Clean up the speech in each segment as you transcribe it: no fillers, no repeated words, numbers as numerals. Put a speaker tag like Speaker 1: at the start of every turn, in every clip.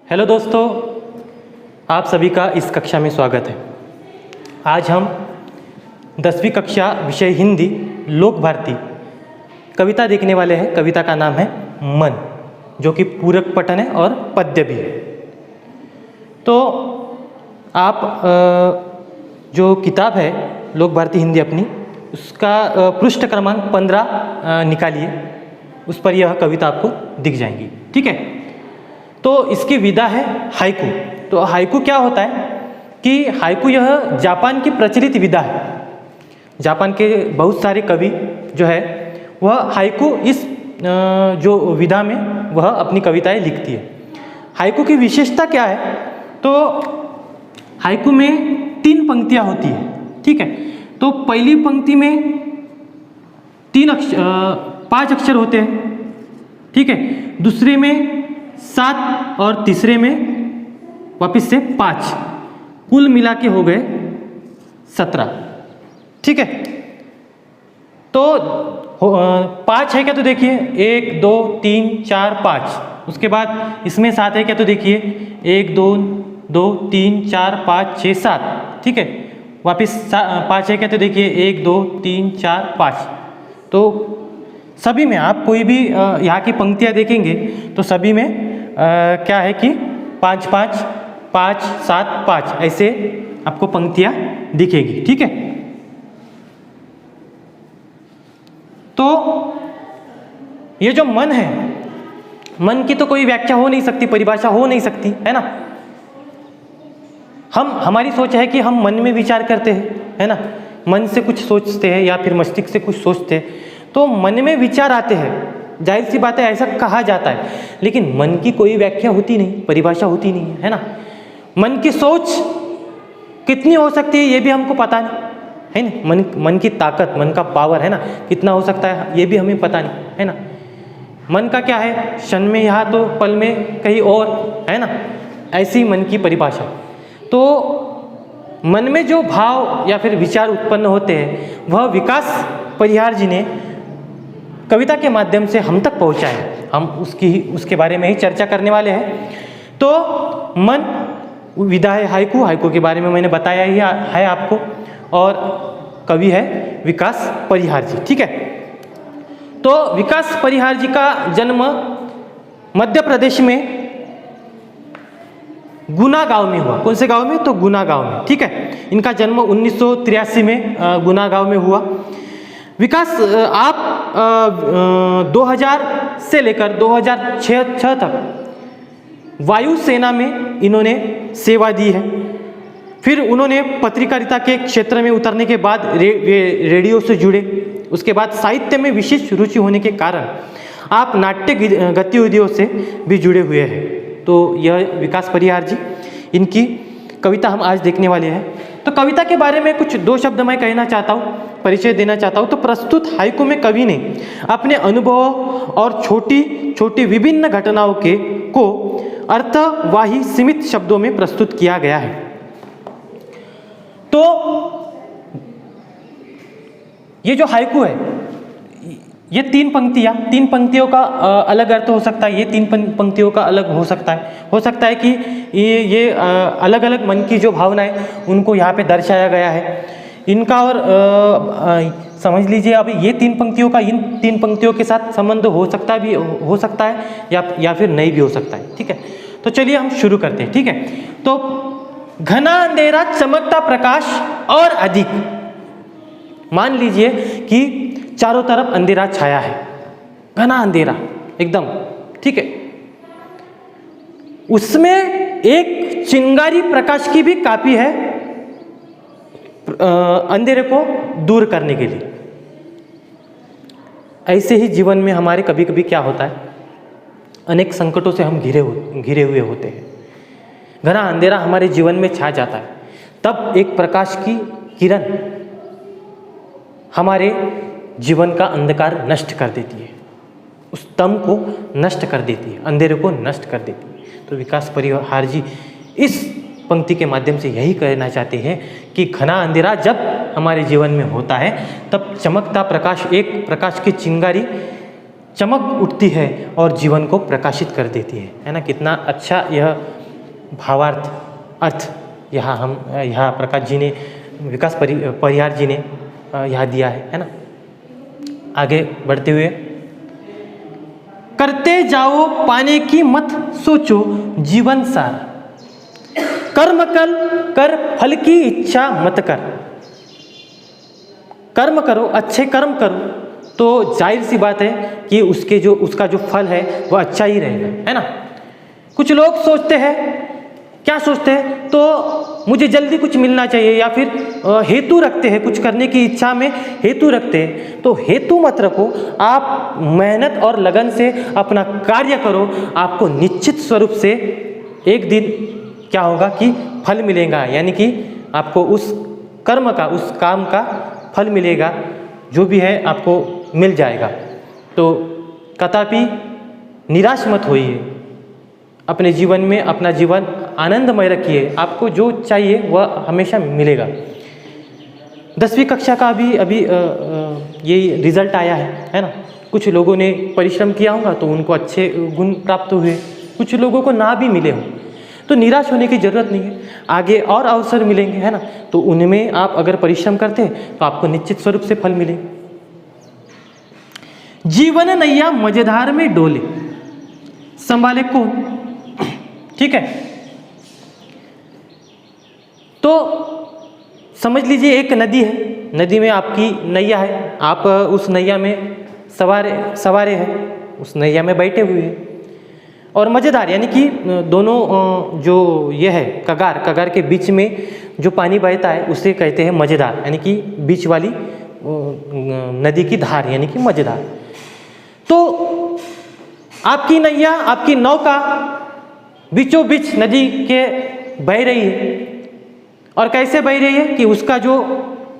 Speaker 1: Hello दोस्तों, आप सभी का इस कक्षा में स्वागत है। आज हम 10वीं कक्षा विषय हिंदी लोक भारती कविता देखने वाले हैं। कविता का नाम है मन, जो कि पूरक पठन है और पद्य भी है। तो आप जो किताब है लोक भारती हिंदी अपनी, उसका पृष्ठ क्रमांक 15 निकालिए। उस पर यह कविता आपको दिख जाएंगी। ठीक है, तो इसकी विधा है हाइकू। तो हाइकू क्या होता है कि हाइकू यह जापान की प्रचलित विधा है। जापान के बहुत सारे कवि जो है वह हाइकू इस जो विधा में वह अपनी कविताएं लिखती है। हाइकू की विशेषता क्या है? तो हाइकू में 3 पंक्तियां होती है। ठीक है, तो पहली पंक्ति में 5 अक्षर होते हैं। ठीक है, दूसरे में 7 और तीसरे में वापस से 5, कुल मिला के हो गए 17। ठीक है, तो 5 है क्या? तो देखिए 1 2 3 4 5। उसके बाद इसमें 7 है क्या? तो देखिए 1 2 2 3 4 5 6 7। ठीक है, वापस 5 है क्या? तो देखिए 1 2 3 4 5। तो सभी में आप कोई भी यहाँ की पंक्तियाँ देखेंगे तो सभी में क्या है कि 5 5 5 7 5 ऐसे आपको पंक्तियाँ दिखेगी। ठीक है, तो ये जो मन है, मन की तो कोई व्याख्या हो नहीं सकती, परिभाषा हो नहीं सकती, है ना। हमारी सोच है कि हम मन में विचार करते हैं, है ना। मन से कुछ सोचते हैं या फिर मस्तिष्क से कुछ सोचते हैं तो मन में विचार आते हैं। जाहिर सी बात है, ऐसा कहा जाता है। लेकिन मन की कोई व्याख्या होती नहीं, परिभाषा होती नहीं, है ना। मन की सोच कितनी हो सकती है ये भी हमको पता नहीं, है ना। मन की ताकत, मन का पावर, है ना, कितना हो सकता है ये भी हमें पता नहीं, है ना। मन का क्या है, क्षण में यहाँ तो पल में कहीं और, है ना। ऐसी मन की परिभाषा। तो मन में जो भाव या फिर विचार उत्पन्न होते हैं वह विकास परिहार जी ने कविता के माध्यम से हम तक पहुँचाए। हम उसके बारे में ही चर्चा करने वाले हैं। तो मन विधा है हाइकू। हाइकू के बारे में मैंने बताया ही है आपको, और कवि है विकास परिहार जी। ठीक है, तो विकास परिहार जी का जन्म मध्य प्रदेश में गुना गांव में हुआ। कौन से गांव में? तो गुना गांव में। ठीक है, इनका जन्म 1983 में गुना गांव में हुआ। विकास आप 2000 से लेकर 2006 तक वायुसेना में इन्होंने सेवा दी है। फिर उन्होंने पत्रकारिता के क्षेत्र में उतरने के बाद रेडियो से जुड़े। उसके बाद साहित्य में विशेष रुचि होने के कारण आप नाट्य गतिविधियों से भी जुड़े हुए हैं। तो यह विकास परिहार जी, इनकी कविता हम आज देखने वाले हैं। तो कविता के बारे में कुछ 2 शब्द मैं कहना चाहता हूँ, परिचय देना चाहता हूँ। तो प्रस्तुत हाइकू में कवि ने अपने अनुभव और छोटी छोटी विभिन्न घटनाओं को अर्थवाही सीमित शब्दों में प्रस्तुत किया गया है। तो ये जो हाइकू है, ये 3 पंक्तियों का अलग अर्थ हो सकता है। ये 3 पंक्तियों का अलग हो सकता है। हो सकता है कि ये अलग अलग मन की जो भावनाएं उनको यहाँ पे दर्शाया गया है इनका। और समझ लीजिए अब ये 3 पंक्तियों का इन 3 पंक्तियों के साथ संबंध हो सकता है या फिर नहीं भी हो सकता है। ठीक है, तो चलिए हम शुरू करते हैं। ठीक है, तो घना अंधेरा चमकता प्रकाश और अधिक। मान लीजिए कि चारों तरफ अंधेरा छाया है, घना अंधेरा एकदम। ठीक है, उसमें एक चिंगारी प्रकाश की भी काफी है अंधेरे को दूर करने के लिए। ऐसे ही जीवन में हमारे कभी कभी क्या होता है, अनेक संकटों से हम घिरे हुए होते हैं। घना अंधेरा हमारे जीवन में छा जाता है, तब एक प्रकाश की किरण हमारे जीवन का अंधकार नष्ट कर देती है, उस तम को नष्ट कर देती है, अंधेरे को नष्ट कर देती है। तो विकास परिहार जी इस पंक्ति के माध्यम से यही कहना चाहते हैं कि घना अंधेरा जब हमारे जीवन में होता है तब चमकता प्रकाश, एक प्रकाश की चिंगारी चमक उठती है और जीवन को प्रकाशित कर देती है ना। कितना अच्छा यह भावार्थ अर्थ यहाँ प्रकाश जी ने, विकास परिहार जी ने यहाँ दिया है ना। आगे बढ़ते हुए, करते जाओ पाने की मत सोचो जीवन सार, कर्म कर फल की इच्छा मत कर। कर्म करो, अच्छे कर्म करो, तो जाहिर सी बात है कि उसका जो फल है वह अच्छा ही रहेगा, है ना। कुछ लोग सोचते हैं, क्या सोचते हैं, तो मुझे जल्दी कुछ मिलना चाहिए, या फिर हेतु रखते हैं, कुछ करने की इच्छा में हेतु रखते हैं। तो हेतु मत रखो, आप मेहनत और लगन से अपना कार्य करो, आपको निश्चित स्वरूप से एक दिन क्या होगा कि फल मिलेगा, यानी कि आपको उस कर्म का, उस काम का फल मिलेगा, जो भी है आपको मिल जाएगा। तो कदापि निराश मत होइए, अपने जीवन में अपना जीवन आनंदमय रखिए, आपको जो चाहिए वह हमेशा मिलेगा। 10वीं कक्षा का भी अभी ये रिजल्ट आया है ना। कुछ लोगों ने परिश्रम किया होगा तो उनको अच्छे गुण प्राप्त हुए, कुछ लोगों को ना भी मिले हों, तो निराश होने की ज़रूरत नहीं है, आगे और अवसर मिलेंगे, है ना। तो उनमें आप अगर परिश्रम करते हैं तो आपको निश्चित स्वरूप से फल मिलेगा। जीवन नैया मजेदार में डोले, संभाले कौन? ठीक है, तो समझ लीजिए एक नदी है, नदी में आपकी नैया है, आप उस नैया में सवारे हैं, उस नैया में बैठे हुए हैं, और मज़ेदार यानी कि दोनों जो ये है कगार के बीच में जो पानी बहता है उसे कहते हैं मज़ेदार, यानी कि बीच वाली नदी की धार, यानी कि मज़ेदार। तो आपकी नैया, आपकी नौका बीचों बीच नदी के बह रही है, और कैसे बह रही है कि उसका जो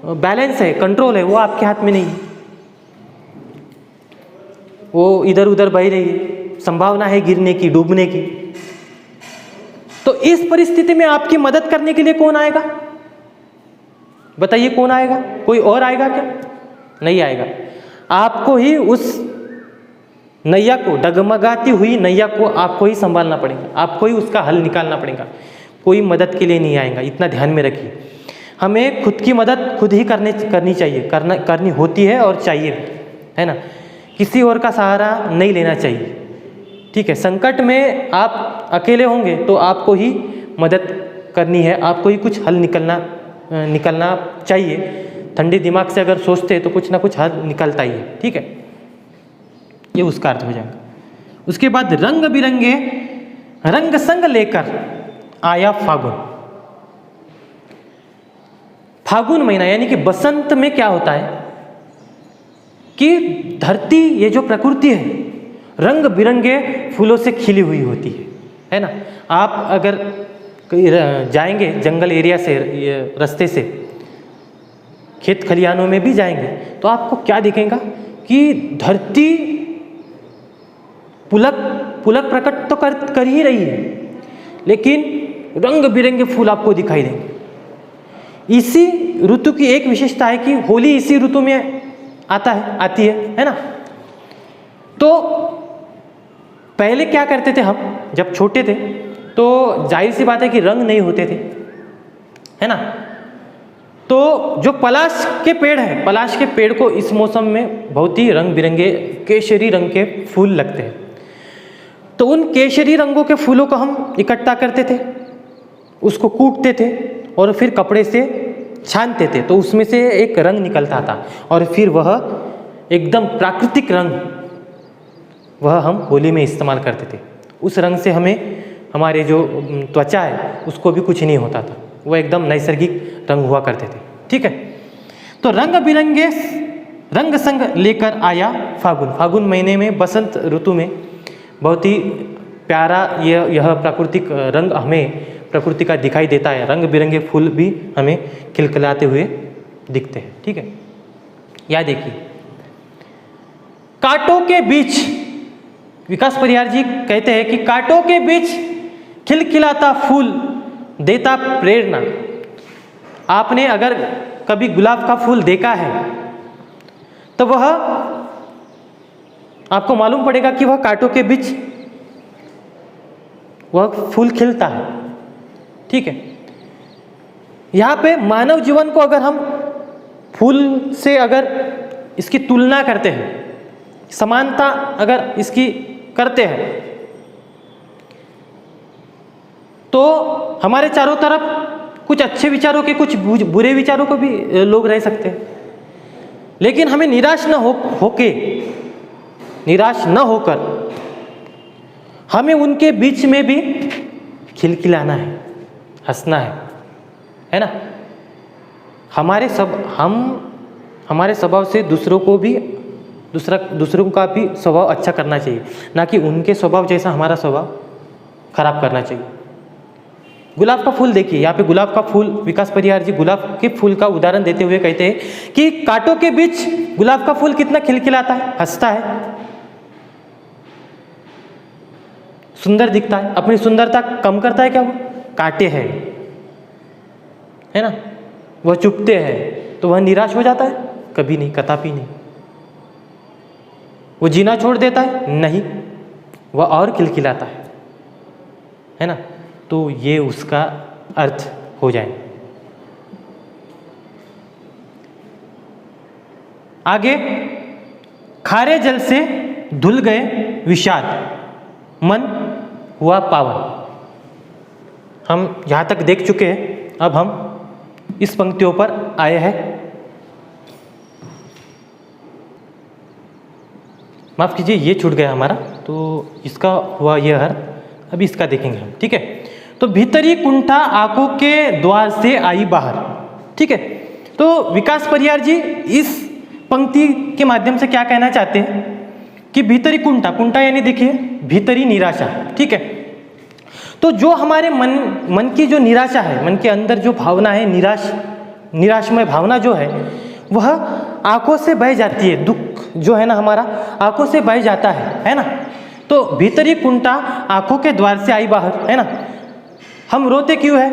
Speaker 1: बैलेंस है, कंट्रोल है, वो आपके हाथ में नहीं है, वो इधर उधर बह रही है, संभावना है गिरने की, डूबने की। तो इस परिस्थिति में आपकी मदद करने के लिए कौन आएगा? बताइए कौन आएगा? कोई और आएगा क्या? नहीं आएगा। आपको ही उस नैया को, डगमगाती हुई नैया को आपको ही संभालना पड़ेगा, आपको ही उसका हल निकालना पड़ेगा, कोई मदद के लिए नहीं आएगा। इतना ध्यान में रखिए, हमें खुद की मदद खुद ही करनी चाहिए, करनी होती है और चाहिए भी, है ना। किसी और का सहारा नहीं लेना चाहिए, ठीक है। संकट में आप अकेले होंगे तो आपको ही मदद करनी है, आपको ही कुछ हल निकलना चाहिए। ठंडे दिमाग से अगर सोचते हैं तो कुछ ना कुछ हल निकलता ही है, ठीक है। ये उसका अर्थ हो जाएगा। उसके बाद रंग बिरंगे रंग संग लेकर आया फागुन। फागुन महीना यानी कि बसंत में क्या होता है कि धरती, ये जो प्रकृति है, रंग बिरंगे फूलों से खिली हुई होती है ना। आप अगर कहीं जाएंगे जंगल एरिया से, रास्ते से खेत खलिहानों में भी जाएंगे तो आपको क्या दिखेगा कि धरती पुलक प्रकट तो कर ही रही है, लेकिन रंग बिरंगे फूल आपको दिखाई देंगे। इसी ऋतु की एक विशेषता है कि होली इसी ऋतु में आती है ना। तो पहले क्या करते थे हम जब छोटे थे, तो जाहिर सी बात है कि रंग नहीं होते थे, है ना। तो जो पलाश के पेड़ है, पलाश के पेड़ को इस मौसम में बहुत ही रंग बिरंगे केसरी रंग के फूल लगते हैं। तो उन केसरी रंगों के फूलों को हम इकट्ठा करते थे, उसको कूटते थे और फिर कपड़े से छानते थे, तो उसमें से एक रंग निकलता था, और फिर वह एकदम प्राकृतिक रंग वह हम होली में इस्तेमाल करते थे। उस रंग से हमें हमारे जो त्वचा है उसको भी कुछ नहीं होता था, वह एकदम नैसर्गिक रंग हुआ करते थे, ठीक है। तो रंग बिरंगे रंग संग लेकर आया फागुन। फागुन महीने में, बसंत ऋतु में बहुत ही प्यारा यह प्राकृतिक रंग हमें प्रकृति का दिखाई देता है। रंग बिरंगे फूल भी हमें खिलखिलाते हुए दिखते हैं, ठीक है। या देखिए, कांटों के बीच, विकास परिहार जी कहते हैं कि कांटों के बीच खिलखिलाता फूल देता प्रेरणा। आपने अगर कभी गुलाब का फूल देखा है तो वह आपको मालूम पड़ेगा कि वह कांटों के बीच वह फूल खिलता है। ठीक है, यहाँ पे मानव जीवन को अगर हम फूल से अगर इसकी तुलना करते हैं, समानता अगर इसकी करते हैं, तो हमारे चारों तरफ कुछ अच्छे विचारों के, कुछ बुरे विचारों को भी लोग रह सकते हैं। लेकिन हमें निराश न होकर हमें उनके बीच में भी खिलखिलाना है, हंसना है ना। हमारे स्वभाव से दूसरों का भी स्वभाव अच्छा करना चाहिए, ना कि उनके स्वभाव जैसा हमारा स्वभाव खराब करना चाहिए। गुलाब का फूल देखिए, यहाँ पे गुलाब का फूल, विकास परिहार जी गुलाब के फूल का उदाहरण देते हुए कहते हैं कि कांटों के बीच गुलाब का फूल कितना खिलखिलाता है, हंसता है, सुंदर दिखता है। अपनी सुंदरता कम करता है क्या? वो कांटे हैं, है ना, वह चुभते हैं, तो वह निराश हो जाता है? कभी नहीं, कदापि नहीं। वो जीना छोड़ देता है? नहीं, वह और खिलखिलाता है ना। तो ये उसका अर्थ हो जाए। आगे, खारे जल से धुल गए विषाद, मन हुआ पावन। हम यहाँ तक देख चुके हैं, अब हम इस पंक्तियों पर आए हैं। माफ कीजिए, ये छूट गया हमारा, तो इसका हुआ यह अर्थ, अभी इसका देखेंगे हम। ठीक है, तो भीतरी कुंठा आंखों के द्वार से आई बाहर। ठीक है, तो विकास परिहार जी इस पंक्ति के माध्यम से क्या कहना चाहते हैं कि भीतरी कुंठा यानी देखिए भीतरी निराशा। ठीक है, तो जो हमारे मन की जो निराशा है, मन के अंदर जो भावना है, निराशमय भावना जो है, वह आंखों से बह जाती है। दुख जो है ना हमारा, आंखों से बह जाता है ना। तो भीतरी कुंठा आंखों के द्वार से आई बाहर, है ना। हम रोते क्यों है?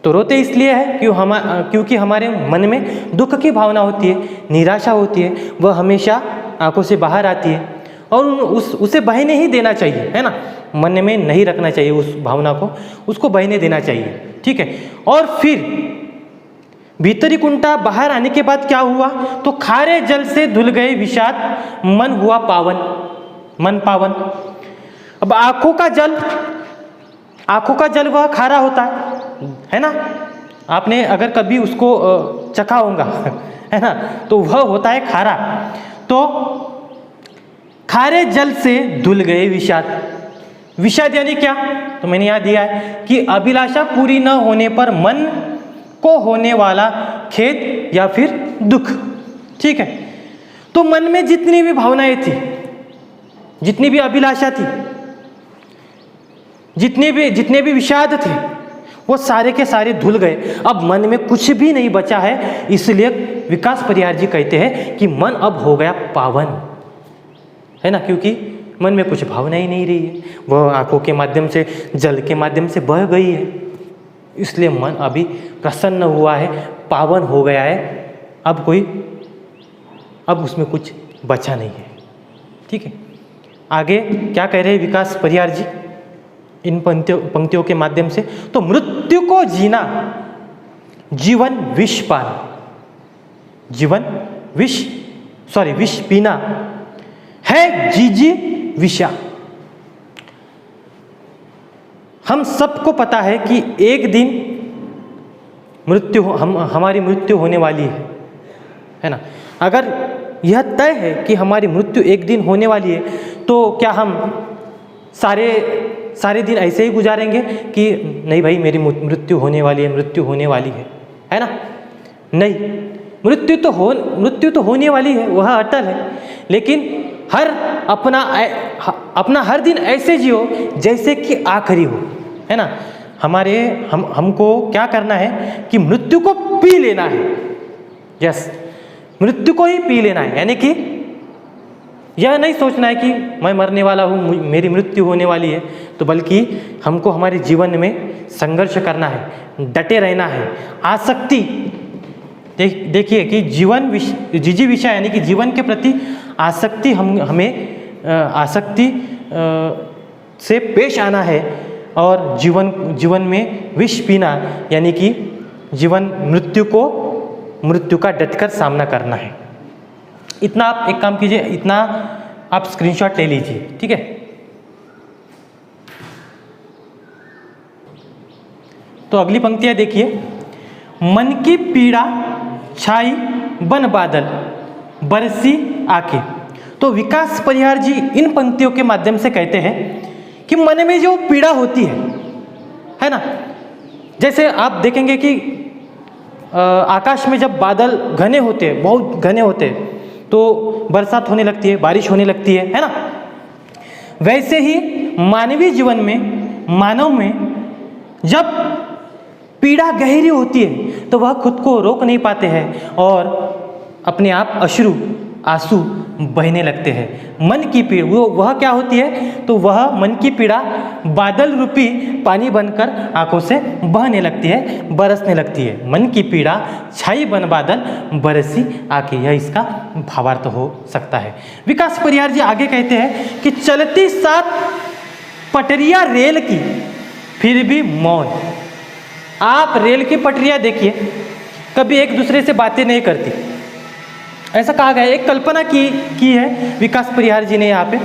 Speaker 1: तो रोते इसलिए है क्योंकि हमारे मन में दुख की भावना होती है, निराशा होती है, वह हमेशा आंखों से बाहर आती है और उसे बहने ही देना चाहिए, है ना। मन में नहीं रखना चाहिए उस भावना को, उसको बहने देना चाहिए। ठीक है, और फिर भीतरी कुंठा बाहर आने के बाद क्या हुआ? तो खारे जल से धुल गए विषाद, मन हुआ पावन। अब आंखों का जल वह खारा होता है ना। आपने अगर कभी उसको चखा होगा है ना, तो वह होता है खारा। तो खारे जल से धुल गए विषाद यानी क्या? तो मैंने यहाँ दिया है कि अभिलाषा पूरी न होने पर मन को होने वाला खेद या फिर दुख। ठीक है, तो मन में जितनी भी भावनाएं थी, जितनी भी अभिलाषा थी, जितने भी विषाद थे, वो सारे के सारे धुल गए। अब मन में कुछ भी नहीं बचा है, इसलिए विकास परिहार जी कहते हैं कि मन अब हो गया पावन, है ना, क्योंकि मन में कुछ भावना ही नहीं रही है, वह आंखों के माध्यम से, जल के माध्यम से बह गई है, इसलिए मन अभी प्रसन्न हुआ है, पावन हो गया है। अब उसमें कुछ बचा नहीं है। ठीक है, आगे क्या कह रहे हैं विकास परिहार जी इन पंक्तियों के माध्यम से? तो मृत्यु को जीना, जीवन विष पीना है जीजी विषा। हम सबको पता है कि एक दिन हमारी मृत्यु होने वाली है ना। अगर यह तय है कि हमारी मृत्यु एक दिन होने वाली है, तो क्या हम सारे दिन ऐसे ही गुजारेंगे कि नहीं भाई मेरी मृत्यु होने वाली है ना? नहीं, मृत्यु तो होने वाली है, वह अटल है। लेकिन अपना हर दिन ऐसे जियो जैसे कि आखिरी हो, है ना। हमको क्या करना है कि मृत्यु को पी लेना है। यस, मृत्यु को ही पी लेना है, यानी कि यह नहीं सोचना है कि मैं मरने वाला हूँ, मेरी मृत्यु होने वाली है, तो बल्कि हमको हमारे जीवन में संघर्ष करना है, डटे रहना है। आसक्ति देखिए कि जीजी विषय यानी कि जीवन के प्रति आसक्ति हमें आसक्ति से पेश आना है और जीवन में विष पीना, यानी कि मृत्यु का डटकर सामना करना है। इतना आप एक काम कीजिए, इतना आप स्क्रीनशॉट ले लीजिए, ठीक है। तो अगली पंक्तियां देखिए, मन की पीड़ा छाई बन बादल बरसी आके। तो विकास परिहार जी इन पंक्तियों के माध्यम से कहते हैं कि मन में जो पीड़ा होती है ना, जैसे आप देखेंगे कि आकाश में जब बादल घने होते हैं, बहुत घने होते हैं, तो बरसात होने लगती है, बारिश होने लगती है ना। वैसे ही मानवीय जीवन में, मानव में जब पीड़ा गहरी होती है तो वह खुद को रोक नहीं पाते हैं और अपने आप आंसू बहने लगते हैं। मन की पीड़ा वह क्या होती है, तो वह मन की पीड़ा बादल रूपी पानी बनकर आंखों से बहने लगती है, बरसने लगती है। मन की पीड़ा छाई बन बादल बरसी आके, यह इसका भावार्थ हो सकता है। विकास परिहार जी आगे कहते हैं कि चलती 7 पटरियां रेल की फिर भी मौन। आप रेल की पटरियां देखिए, कभी एक दूसरे से बातें नहीं करती, ऐसा कहा गया है। एक कल्पना की है विकास परिहार जी ने यहाँ पे।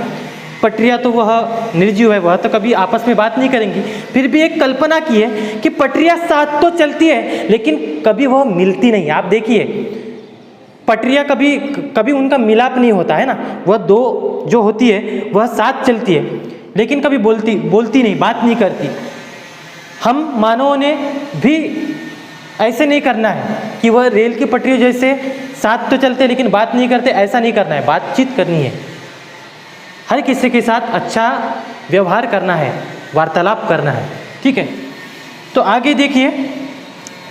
Speaker 1: पटरियाँ तो वह निर्जीव है, वह तो कभी आपस में बात नहीं करेंगी, फिर भी एक कल्पना की है कि पटरियाँ साथ तो चलती है लेकिन कभी वह मिलती नहीं। आप देखिए पटरियाँ कभी उनका मिलाप नहीं होता है ना, वह दो जो होती है वह साथ चलती है लेकिन कभी बोलती नहीं, बात नहीं करती। हम मानवों ने भी ऐसे नहीं करना है कि वह रेल की पटरियों जैसे साथ तो चलते लेकिन बात नहीं करते, ऐसा नहीं करना है। बातचीत करनी है, हर किसी के साथ अच्छा व्यवहार करना है, वार्तालाप करना है, ठीक है। तो आगे देखिए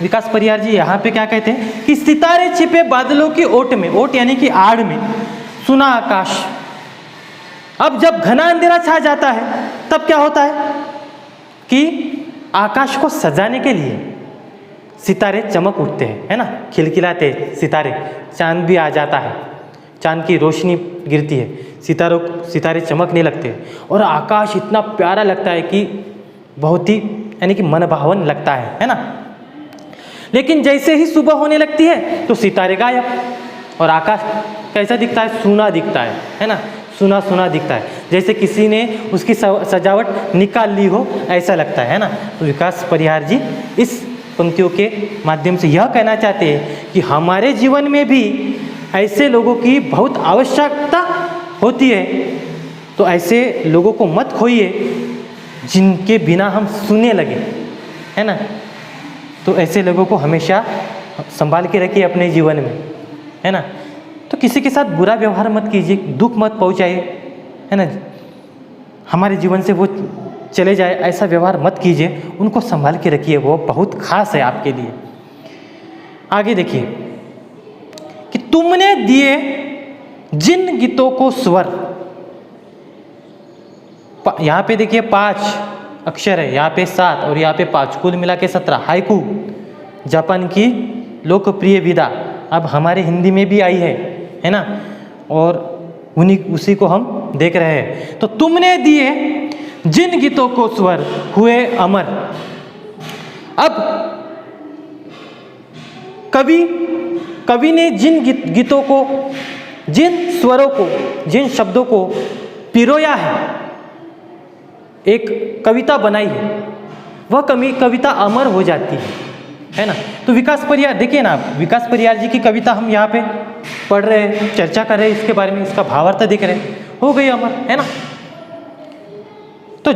Speaker 1: विकास परिहार जी यहाँ पे क्या कहते हैं कि सितारे छिपे बादलों की ओट में, ओट यानी कि आड़ में, सुना आकाश। अब जब घना अंधेरा छा जाता है तब क्या होता है कि आकाश को सजाने के लिए सितारे चमक उठते हैं, है ना, खिलखिलाते सितारे, चांद भी आ जाता है, चांद की रोशनी गिरती है, सितारे चमकने लगते हैं और आकाश इतना प्यारा लगता है कि बहुत ही यानी कि मनभावन लगता है ना। लेकिन जैसे ही सुबह होने लगती है तो सितारे गायब और आकाश कैसा दिखता है, सूना दिखता है ना, सूना सूना दिखता है, जैसे किसी ने उसकी सजावट निकाल ली हो, ऐसा लगता है ना। तो विकास परिहार जी इस पंक्तियों के माध्यम से यह कहना चाहते हैं कि हमारे जीवन में भी ऐसे लोगों की बहुत आवश्यकता होती है, तो ऐसे लोगों को मत खोइए जिनके बिना हम सुनने लगे, है ना। तो ऐसे लोगों को हमेशा संभाल के रखिए अपने जीवन में, है ना। तो किसी के साथ बुरा व्यवहार मत कीजिए, दुख मत पहुंचाइए, है ना। हमारे जीवन से वो चले जाए ऐसा व्यवहार मत कीजिए, उनको संभाल के रखिए, वो बहुत खास है आपके लिए। आगे देखिए कि तुमने दिए जिन गीतों को स्वर, यहाँ पे देखिए 5 अक्षर है, यहाँ पे 7 और यहाँ पे 5, कुल मिला के 17। हाइकू जापान की लोकप्रिय विधा अब हमारे हिंदी में भी आई है ना, और उसी को हम देख रहे हैं। तो तुमने दिए जिन गीतों को स्वर हुए अमर। अब कवि ने जिन गीतों को, जिन स्वरों को, जिन शब्दों को पिरोया है, एक कविता बनाई है, वह कविता अमर हो जाती है ना। तो विकास परिहार देखिए ना, विकास परिहार जी की कविता हम यहाँ पे पढ़ रहे हैं, चर्चा कर रहे हैं इसके बारे में, इसका भावार्थ देख रहे हैं, हो गई अमर, है ना। तो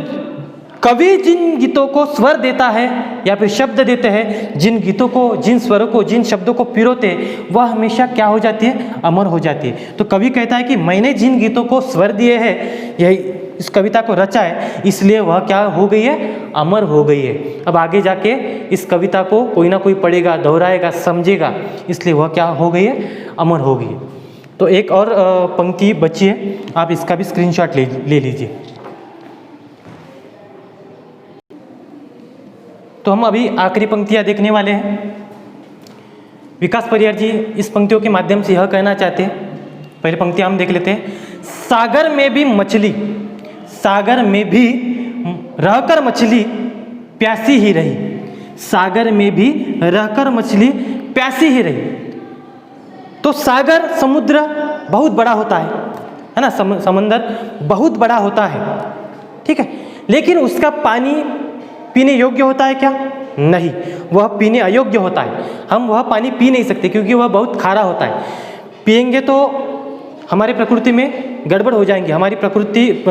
Speaker 1: कवि जिन गीतों को स्वर देता है या फिर शब्द देते हैं, जिन गीतों को, जिन स्वरों को, जिन शब्दों को पिरोते, वह हमेशा क्या हो जाती है, अमर हो जाती है। तो कवि कहता है कि मैंने जिन गीतों को स्वर दिए हैं, यही इस कविता को रचा है, इसलिए वह क्या हो गई है, अमर हो गई है। अब आगे जाके इस कविता को कोई ना कोई पढ़ेगा, दोहराएगा, समझेगा, इसलिए वह क्या हो गई है, अमर हो गई है। तो एक और पंक्ति बची है, आप इसका भी स्क्रीनशॉट ले लीजिए। तो हम अभी आखिरी पंक्तियाँ देखने वाले हैं। विकास परिहार जी इस पंक्तियों के माध्यम से यह कहना चाहते हैं, पहले पंक्ति हम देख लेते हैं। सागर में भी मछली, सागर में भी रहकर मछली प्यासी ही रही, सागर में भी रहकर मछली प्यासी ही रही। तो सागर, समुद्र बहुत बड़ा होता है ना, समंदर बहुत बड़ा होता है, ठीक है, लेकिन उसका पानी पीने योग्य होता है क्या? नहीं, वह पीने अयोग्य होता है। हम वह पानी पी नहीं सकते क्योंकि वह बहुत खारा होता है। पिएंगे तो हमारी प्रकृति में गड़बड़ हो जाएंगे, हमारी प्रकृति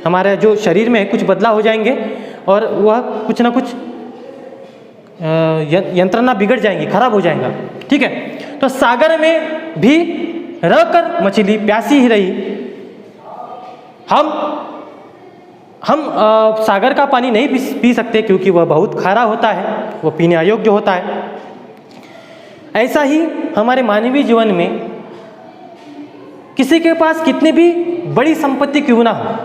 Speaker 1: हमारा जो शरीर में कुछ बदलाव हो जाएंगे और वह कुछ ना कुछ यंत्रणा बिगड़ जाएंगी, खराब हो जाएगा, ठीक है। तो सागर में भी रहकर मछली प्यासी ही रही। हम सागर का पानी नहीं पी सकते क्योंकि वह बहुत खारा होता है, वह पीने अयोग्य होता है। ऐसा ही हमारे मानवीय जीवन में किसी के पास कितनी भी बड़ी संपत्ति क्यों ना हो,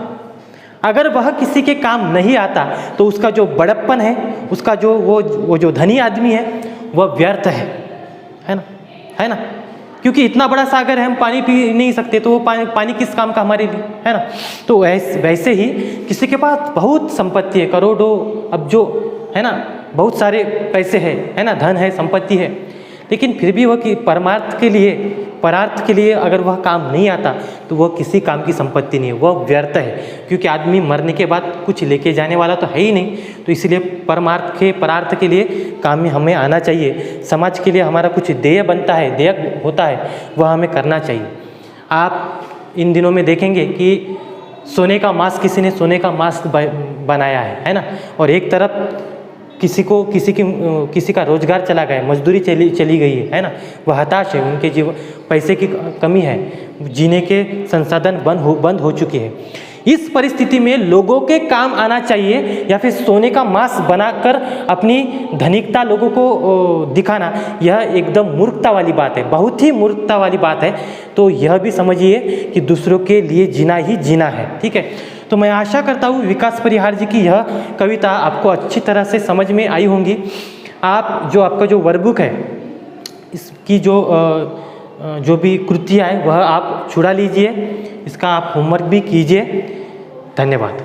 Speaker 1: अगर वह किसी के काम नहीं आता तो उसका जो बड़प्पन है, उसका जो वो जो धनी आदमी है वह व्यर्थ है ना। क्योंकि इतना बड़ा सागर है, हम पानी पी नहीं सकते तो वो पानी किस काम का हमारे लिए, है ना। तो वैसे ही किसी के पास बहुत संपत्ति है, करोड़ों अब्जों, है ना, बहुत सारे पैसे है ना, धन है, संपत्ति है, लेकिन फिर भी वह कि परार्थ के लिए अगर वह काम नहीं आता तो वह किसी काम की संपत्ति नहीं है, वह व्यर्थ है। क्योंकि आदमी मरने के बाद कुछ लेके जाने वाला तो है ही नहीं, तो इसलिए परार्थ के लिए काम में हमें आना चाहिए। समाज के लिए हमारा कुछ देय बनता है, देय होता है, वह हमें करना चाहिए। आप इन दिनों में देखेंगे कि सोने का मास्क, किसी ने सोने का मास्क बनाया है ना, और एक तरफ किसी का रोजगार चला गया, मजदूरी चली गई है ना, वह हताश है, उनके जीवन पैसे की कमी है, जीने के संसाधन बंद हो चुके हैं। इस परिस्थिति में लोगों के काम आना चाहिए या फिर सोने का मास्क बनाकर अपनी धनिकता लोगों को दिखाना, यह एकदम मूर्खता वाली बात है, बहुत ही मूर्खता वाली बात है। तो यह भी समझिए कि दूसरों के लिए जीना ही जीना है, ठीक है। तो मैं आशा करता हूँ विकास परिहार जी की यह कविता आपको अच्छी तरह से समझ में आई होंगी। आपका जो वर्कबुक है, इसकी जो भी कृतियाँ है वह आप छुड़ा लीजिए, इसका आप होमवर्क भी कीजिए। धन्यवाद।